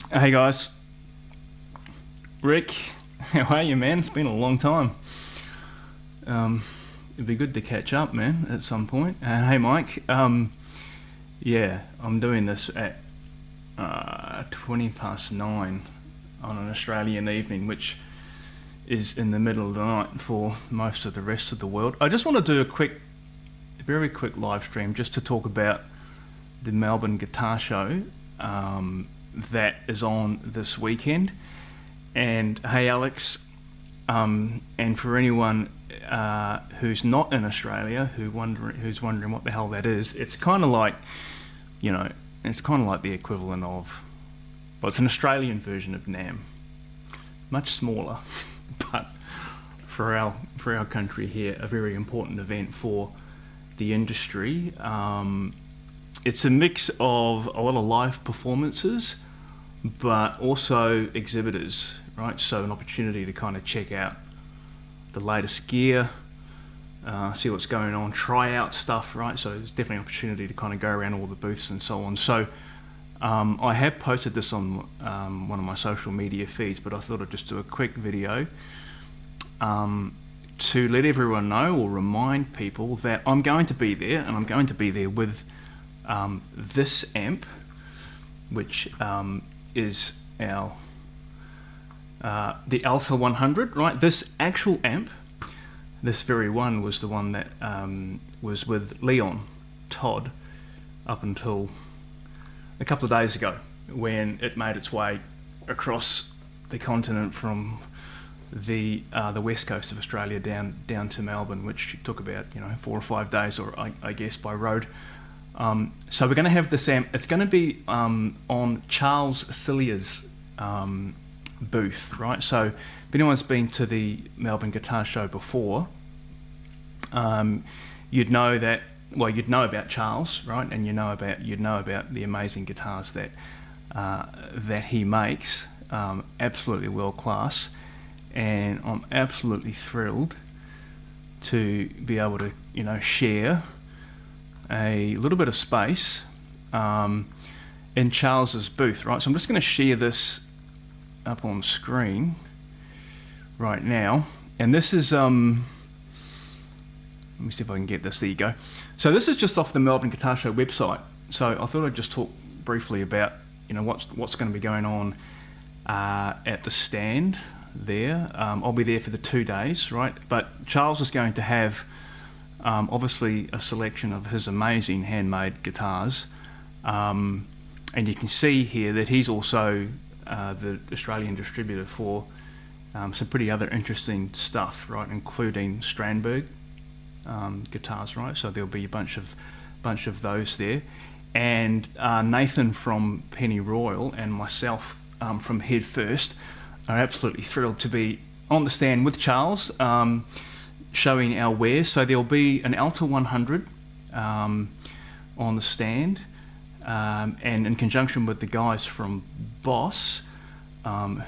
Hey guys, Rick, how are you, man? It's been a long time. It'd be good to catch up, man, at some point. Hey Mike, yeah, I'm doing this at 9:20 on an Australian evening, which is in the middle of the night for most of the rest of the world. I just want to do a very quick live stream just to talk about the Melbourne Guitar Show that is on this weekend. And hey Alex, and for anyone who's not in Australia who's wondering what the hell that is, it's kind of like, you know, it's kind of like the equivalent of, well, it's an Australian version of NAMM, much smaller, but for our country here, a very important event for the industry. It's a mix of a lot of live performances, but also exhibitors, right? So an opportunity to kind of check out the latest gear, see what's going on, try out stuff, right? So there's definitely an opportunity to kind of go around all the booths and so on. So I have posted this on one of my social media feeds, but I thought I'd just do a quick video to let everyone know or remind people that I'm going to be there, and I'm going to be there with this amp, which is our the Alta 100, right? This actual amp, this very one, was the one that was with Leon Todd up until a couple of days ago, when it made its way across the continent from the west coast of Australia down to Melbourne, which took about 4 or 5 days, or I guess by road. So we're going to have this amp. It's going to be on Charles Cillier's booth, right? So if anyone's been to the Melbourne Guitar Show before, you'd know that. Well, you'd know about Charles, right? And you'd know about the amazing guitars that he makes. Absolutely world class, and I'm absolutely thrilled to be able to share a little bit of space in Charles's booth, right? So I'm just going to share this up on screen right now, and this is let me see if I can get this. There you go. So this is just off the Melbourne Guitar Show website. So I thought I'd just talk briefly about what's going to be going on at the stand there. I'll be there for the 2 days, right? But Charles is going to have obviously a selection of his amazing handmade guitars, and you can see here that he's also the Australian distributor for some pretty other interesting stuff, right, including Strandberg guitars, right? So there'll be a bunch of those there, and Nathan from Penny Royal and myself from Head First are absolutely thrilled to be on the stand with Charles, showing our wares. So there'll be an Alta 100 on the stand, and in conjunction with the guys from Boss,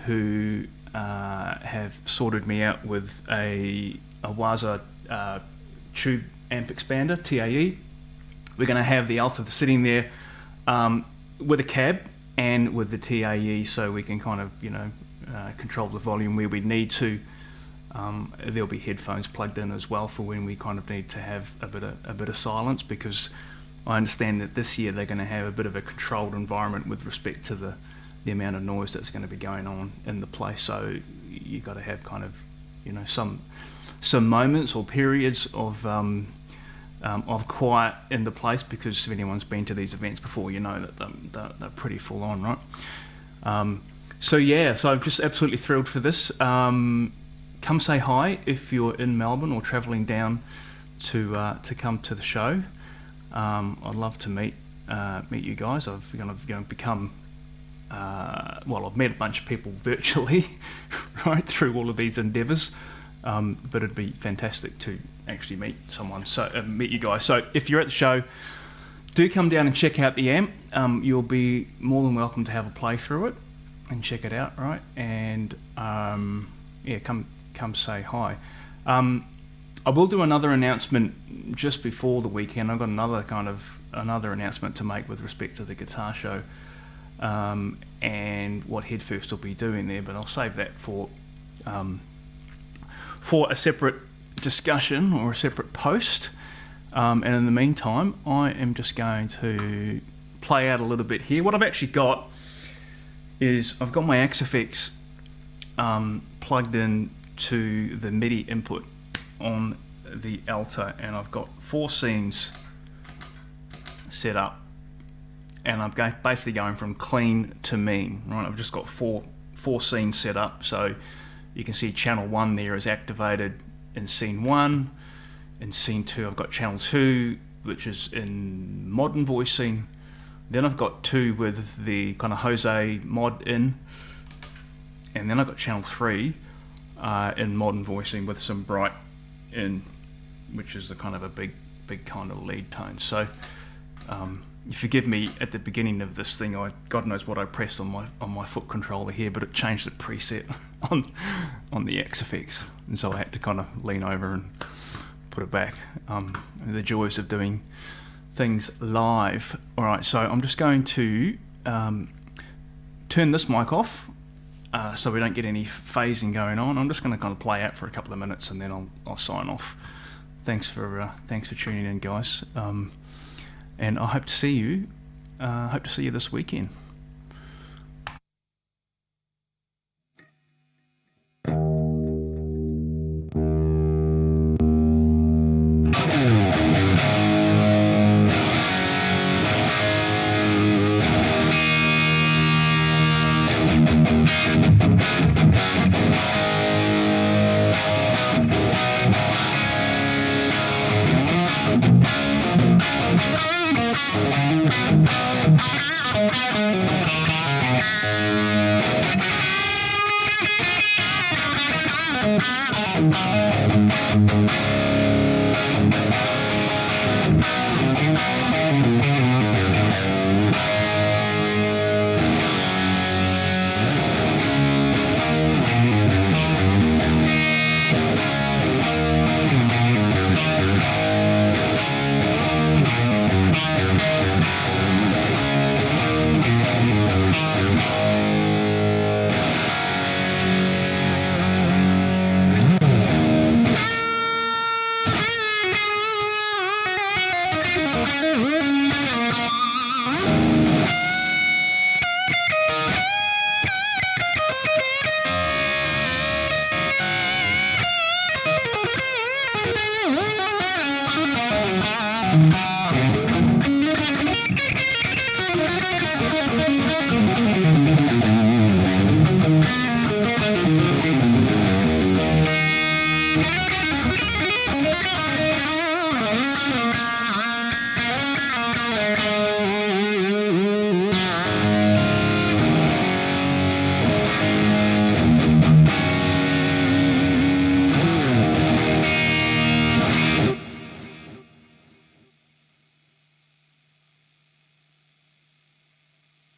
who have sorted me out with a Waza tube amp expander, TAE. We're going to have the Alta sitting there with a cab and with the TAE, so we can kind of control the volume where we need to. There'll be headphones plugged in as well for when we kind of need to have a bit of silence, because I understand that this year they're going to have a bit of a controlled environment with respect to the amount of noise that's going to be going on in the place. So you got to have kind of some moments or periods of quiet in the place, because if anyone's been to these events before, you know that they're pretty full on, right? So I'm just absolutely thrilled for this. Come say hi if you're in Melbourne or travelling down to come to the show. I'd love to meet you guys. I've become well, I've met a bunch of people virtually, right, through all of these endeavours, but it'd be fantastic to actually meet someone, so meet you guys. So if you're at the show, do come down and check out the amp. You'll be more than welcome to have a play through it and check it out, right? And yeah, come say hi. I will do another announcement just before the weekend. I've got another announcement to make with respect to the guitar show, and what Head First will be doing there, but I'll save that for a separate discussion or a separate post. And in the meantime, I am just going to play out a little bit here. What I've actually got is I've got my Axe-Fx plugged in to the MIDI input on the alto, and I've got 4 scenes set up, and I'm basically going from clean to mean, right? I've just got four scenes set up, so you can see channel 1 there is activated in scene 1. In scene 2 I've got channel 2, which is in modern voicing. Then I've got 2 with the kind of Jose mod in, and then I've got channel 3 in modern voicing with some bright in, which is the kind of a big kind of lead tone. So you forgive me at the beginning of this thing, God knows what I pressed on my foot controller here, but it changed the preset on the Axe-Fx, and so I had to kind of lean over and put it back. The joys of doing things live. Alright, so I'm just going to turn this mic off so we don't get any phasing going on. I'm just going to kind of play out for a couple of minutes and then I'll sign off. Thanks for tuning in, guys, and I hope to see you this weekend.